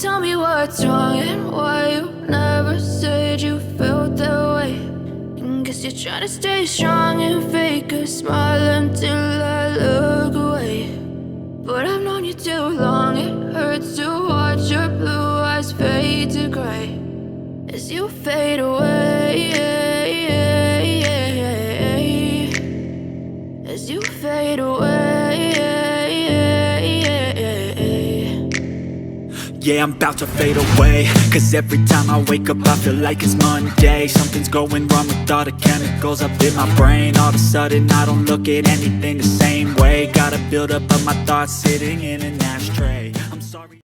Tell me what's wrong and why you never said you felt that way. And guess you're trying to stay strong and fake a smile until I look away. But I've known you too long, it hurts to watch your blue eyes fade to gray as you fade away, as you fade away. Yeah, I'm about to fade away, cause every time I wake up I feel like it's Monday. Something's going wrong with all the chemicals up in my brain. All of a sudden I don't look at anything the same way. Got a buildup of my thoughts sitting in an ashtray. I'm sorry.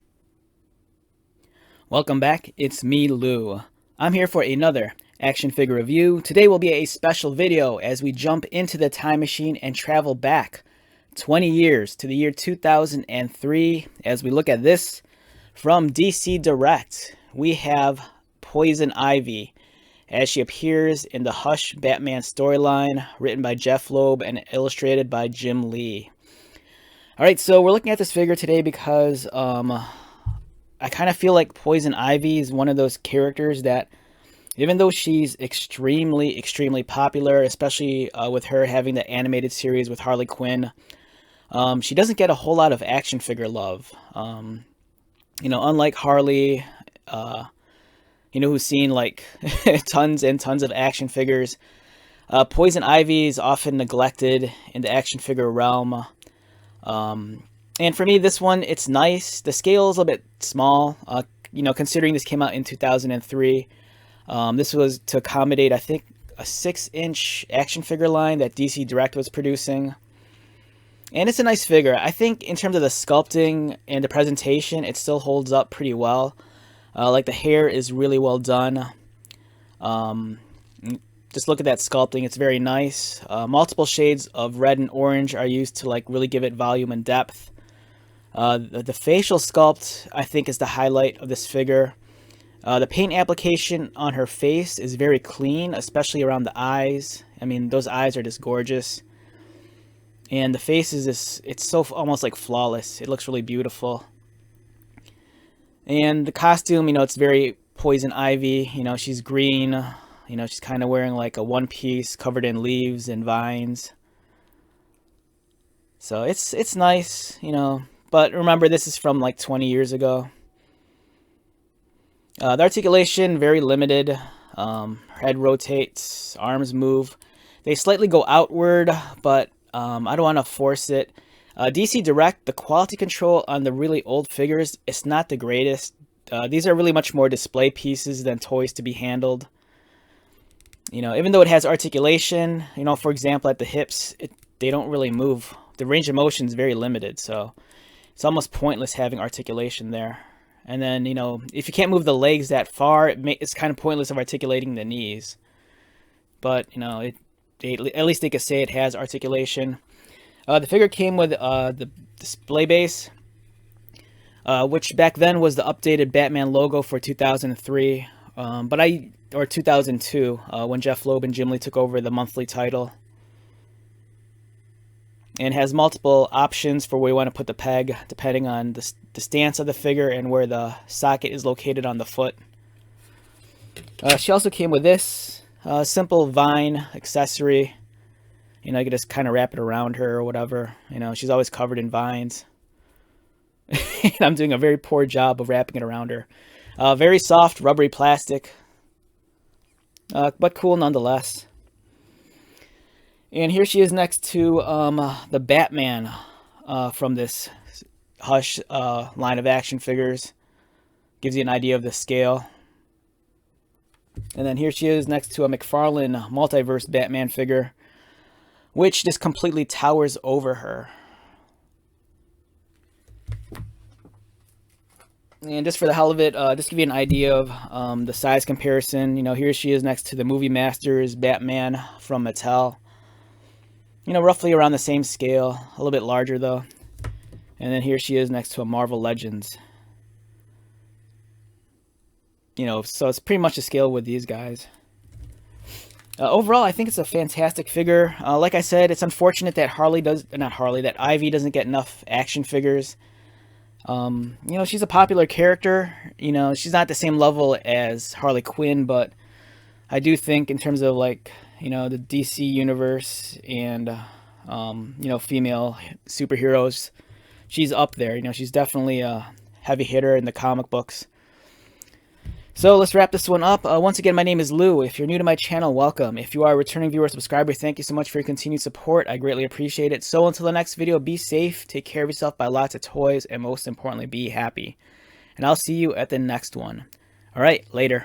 Welcome back, it's me, Lou. I'm here for another action figure review. Today will be a special video as we jump into the time machine and travel back 20 years to the year 2003 as we look at this. From DC Direct, we have Poison Ivy as she appears in the Hush Batman storyline, written by Jeff Loeb and illustrated by Jim Lee. Alright, so we're looking at this figure today because I kind of feel like Poison Ivy is one of those characters that, even though she's extremely popular, especially with her having the animated series with Harley Quinn, she doesn't get a whole lot of action figure love. You know, unlike Harley, who's seen like tons and tons of action figures, Poison Ivy is often neglected in the action figure realm. And for me, this one, it's nice. The scale is a little bit small, considering this came out in 2003. This was to accommodate, I think, a 6-inch action figure line that DC Direct was producing. And it's a nice figure. I think in terms of the sculpting and the presentation, it still holds up pretty well. Like the hair is really well done. Just look at that sculpting. It's very nice. Multiple shades of red and orange are used to like really give it volume and depth. The facial sculpt, I think, is the highlight of this figure. The paint application on her face is very clean, especially around the eyes. I mean, those eyes are just gorgeous. And the face is this, it's so almost like flawless. It looks really beautiful. And the costume, it's very Poison Ivy. She's green. She's kind of wearing like a one piece covered in leaves and vines. So it's nice, But remember, this is from like 20 years ago. The articulation, very limited. Head rotates, arms move. They slightly go outward, but I don't want to force it. DC Direct, the quality control on the really old figures, it's not the greatest. These are really much more display pieces than toys to be handled. Even though it has articulation, for example, at the hips, they don't really move. The range of motion is very limited, so it's almost pointless having articulation there. And then, if you can't move the legs that far, it's kind of pointless of articulating the knees. But, at least they could say it has articulation. The figure came with the display base, which back then was the updated Batman logo for 2003, or 2002, when Jeff Loeb and Jim Lee took over the monthly title. And has multiple options for where you want to put the peg, depending on the stance of the figure and where the socket is located on the foot. She also came with this. Simple vine accessory. You can just kind of wrap it around her or whatever. She's always covered in vines. And I'm doing a very poor job of wrapping it around her. Very soft, rubbery plastic. But cool nonetheless. And here she is next to the Batman from this Hush line of action figures. Gives you an idea of the scale. And then here she is next to a McFarlane Multiverse Batman figure, which just completely towers over her. And just for the hell of it, just give you an idea of the size comparison. Here she is next to the Movie Masters Batman from Mattel. Roughly around the same scale, a little bit larger though. And then here she is next to a Marvel Legends. So it's pretty much a scale with these guys. Overall, I think it's a fantastic figure. Like I said, it's unfortunate that that Ivy doesn't get enough action figures. You know, she's a popular character. You know, she's not the same level as Harley Quinn, but I do think in terms of like, you know, the DC universe and, you know, female superheroes, she's up there. You know, she's definitely a heavy hitter in the comic books. So let's wrap this one up. Once again, my name is Lou. If you're new to my channel, welcome. If you are a returning viewer or subscriber, thank you so much for your continued support. I greatly appreciate it. So until the next video, be safe, take care of yourself, buy lots of toys, and most importantly, be happy. And I'll see you at the next one. All right, later.